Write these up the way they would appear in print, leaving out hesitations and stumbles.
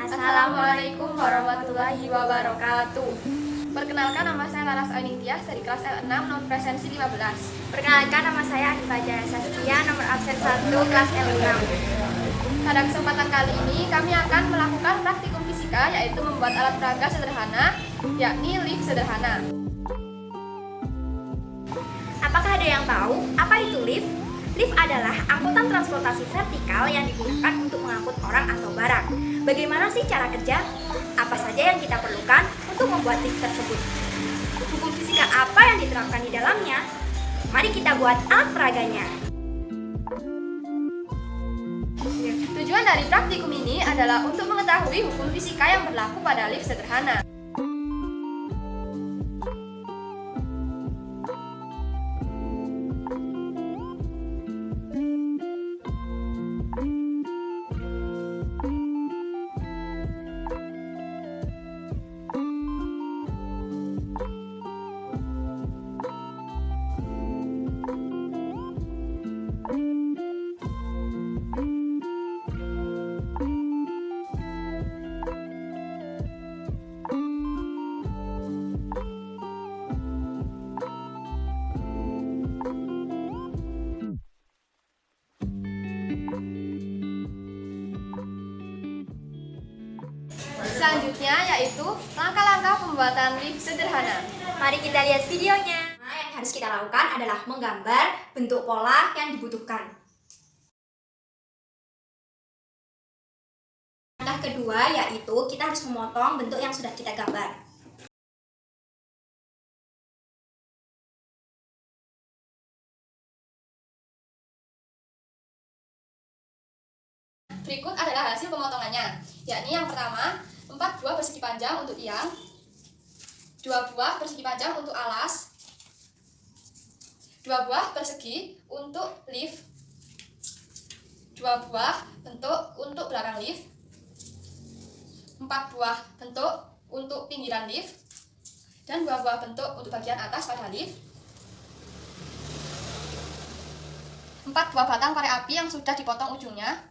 Assalamualaikum warahmatullahi wabarakatuh. Perkenalkan, nama saya Laras Anintias dari kelas L6 nomor presensi 15. Perkenalkan, nama saya Adifah Jaya Saskia, nomor absen 1 kelas L6. Pada kesempatan kali ini kami akan melakukan praktikum fisika, yaitu membuat alat peraga sederhana, yakni lift sederhana. Apakah ada yang tahu apa itu lift? Lift adalah angkutan transportasi vertikal yang digunakan untuk mengangkut orang atau barang. Bagaimana sih cara kerja? Apa saja yang kita perlukan untuk membuat lift tersebut? Hukum fisika apa yang diterapkan di dalamnya? Mari kita buat alat peraganya. Tujuan dari praktikum ini adalah untuk mengetahui hukum fisika yang berlaku pada lift sederhana. Selanjutnya yaitu langkah-langkah pembuatan lift sederhana. Mari kita lihat videonya. Yang harus kita lakukan adalah menggambar bentuk pola yang dibutuhkan. Langkah kedua yaitu kita harus memotong bentuk yang sudah kita gambar. Berikut adalah hasil pemotongannya, yakni yang pertama 4 buah persegi panjang untuk tiang, 2 buah persegi panjang untuk alas, 2 buah persegi untuk lift, 2 buah bentuk untuk belakang lift, 4 buah bentuk untuk pinggiran lift, dan 2 buah bentuk untuk bagian atas pada lift, 4 buah batang korek api yang sudah dipotong ujungnya,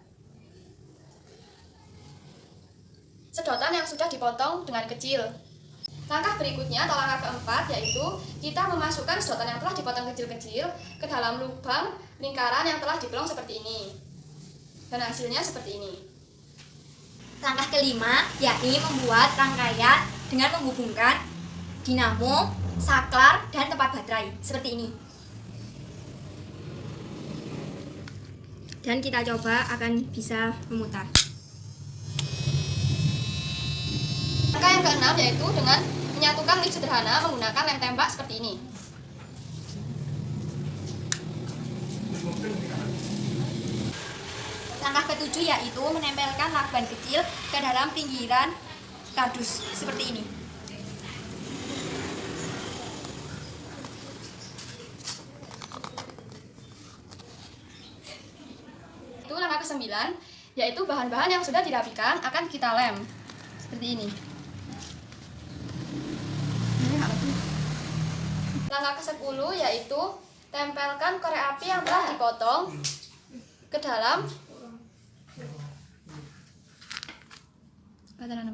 sedotan yang sudah dipotong dengan kecil. Langkah berikutnya atau langkah keempat yaitu kita memasukkan sedotan yang telah dipotong kecil-kecil ke dalam lubang lingkaran yang telah dipelong seperti ini. Dan hasilnya seperti ini. Langkah kelima yakni membuat rangkaian dengan menghubungkan dinamo, saklar, dan tempat baterai seperti ini. Dan kita coba akan bisa memutar. Langkah yang keenam yaitu dengan menyatukan lift sederhana menggunakan lem tembak seperti ini. Langkah ketujuh yaitu menempelkan lakban kecil ke dalam pinggiran kardus seperti ini. Itu langkah ke-9 yaitu bahan-bahan yang sudah dirapikan akan kita lem seperti ini. Langkah ke-10 yaitu tempelkan korek api yang telah dipotong ke dalam bataran.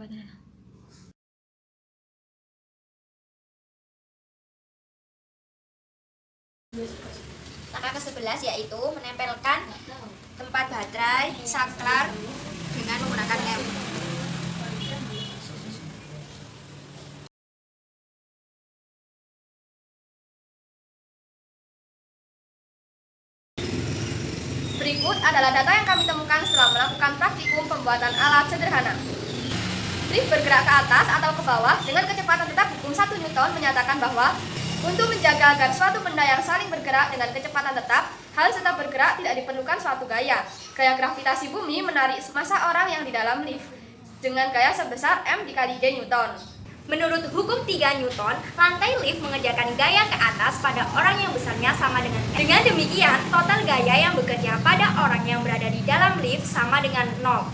Langkah ke-11 yaitu menempelkan tempat baterai, saklar dengan menggunakan lem. Berikut adalah data yang kami temukan setelah melakukan praktikum pembuatan alat sederhana. Lift bergerak ke atas atau ke bawah dengan kecepatan tetap hukum 1 Newton menyatakan bahwa untuk menjaga agar suatu benda yang saling bergerak dengan kecepatan tetap harus tetap bergerak, tidak diperlukan suatu gaya. Gaya gravitasi bumi menarik massa orang yang di dalam lift dengan gaya sebesar M dikali G Newton. Menurut hukum 3 Newton, lantai lift mengerjakan gaya ke atas pada orang yang besarnya sama dengan M. Dengan demikian, total gaya yang bekerja pada orang yang berada di dalam lift sama dengan 0.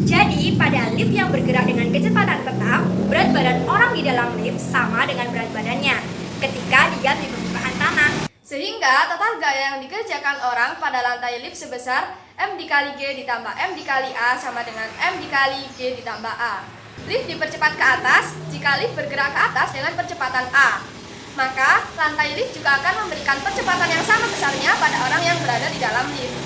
Jadi, pada lift yang bergerak dengan kecepatan tetap, berat badan orang di dalam lift sama dengan berat badannya ketika dia di permukaan tanah. Sehingga total gaya yang dikerjakan orang pada lantai lift sebesar M dikali G ditambah M dikali A sama dengan M dikali G ditambah A. Lift dipercepat ke atas jika lift bergerak ke atas dengan percepatan A. Maka lantai lift juga akan memberikan percepatan yang sama besarnya pada orang yang berada di dalam lift.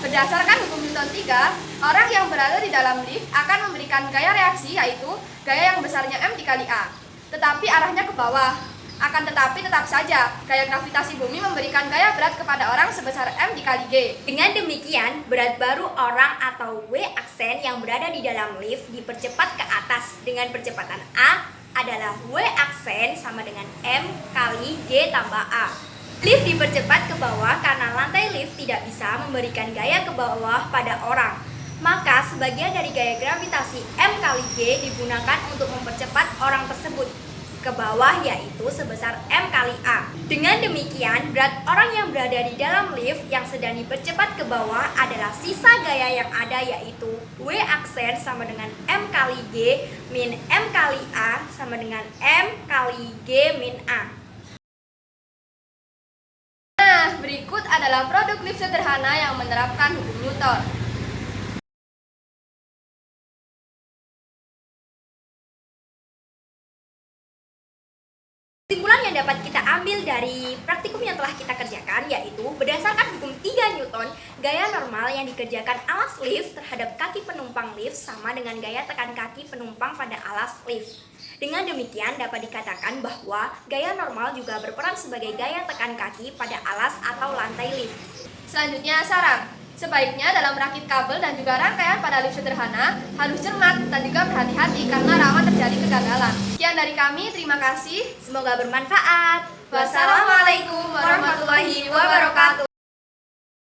Berdasarkan hukum Newton 3, orang yang berada di dalam lift akan memberikan gaya reaksi yaitu gaya yang besarnya M dikali A. Tetapi arahnya ke bawah. Akan tetapi tetap saja, gaya gravitasi bumi memberikan gaya berat kepada orang sebesar M dikali G. Dengan demikian, berat baru orang atau W aksen yang berada di dalam lift dipercepat ke atas dengan percepatan A adalah W aksen sama dengan M kali G tambah A. Lift dipercepat ke bawah karena lantai lift tidak bisa memberikan gaya ke bawah pada orang. Maka sebagian dari gaya gravitasi M kali G digunakan untuk mempercepat orang tersebut ke bawah yaitu sebesar M kali A. Dengan demikian, berat orang yang berada di dalam lift yang sedang dipercepat ke bawah adalah sisa gaya yang ada yaitu W aksen sama dengan M kali G min M kali A sama dengan M kali G min A. Nah, berikut adalah produk lift sederhana yang menerapkan hukum Newton. Kesimpulan yang dapat kita ambil dari praktikum yang telah kita kerjakan yaitu berdasarkan hukum 3 Newton, gaya normal yang dikerjakan alas lift terhadap kaki penumpang lift sama dengan gaya tekan kaki penumpang pada alas lift. Dengan demikian dapat dikatakan bahwa gaya normal juga berperan sebagai gaya tekan kaki pada alas atau lantai lift. Selanjutnya, saran. Sebaiknya dalam merakit kabel dan juga rangkaian pada lift sederhana harus cermat dan juga berhati-hati karena rawan terjadi kegagalan. Sekian dari kami, terima kasih. Semoga bermanfaat. Wassalamualaikum warahmatullahi wabarakatuh.